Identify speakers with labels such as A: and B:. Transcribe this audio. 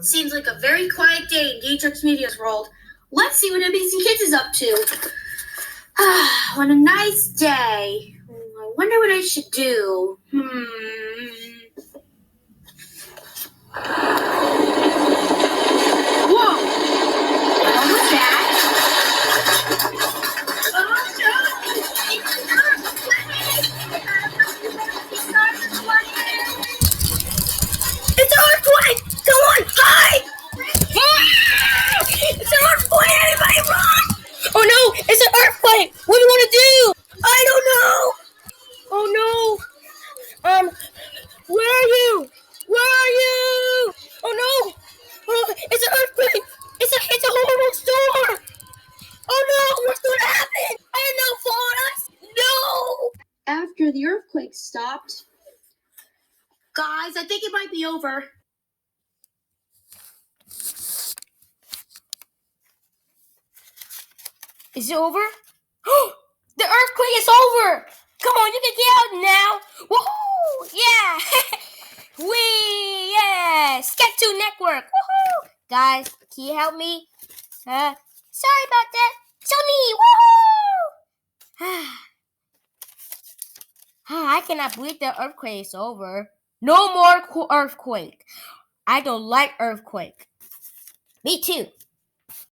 A: Seems like a very quiet day in Gaytruck's Media's world. Let's see what NBC Kids is up to. What a nice day. I wonder what I should do. Whoa! What was that? It's an earthquake! Come on, hide! It's an earthquake! Everybody run! Oh no! It's an earthquake! What do you want to do? I don't know! Oh no! Where are you? Where are you? Oh no! Oh, it's an earthquake! It's a horrible storm! Oh no! What's going to happen? I didn't know fall on us! No! After the earthquake stopped, guys, I think it might be over. Is it over? The earthquake is over! Come on, you can get out now! Woohoo! Yeah! Yeah! Sketch2 Network! Woohoo! Guys, can you help me? Sorry about that. Johnny! Woohoo! I cannot believe the earthquake is over. No more earthquake. I don't like earthquake. Me too.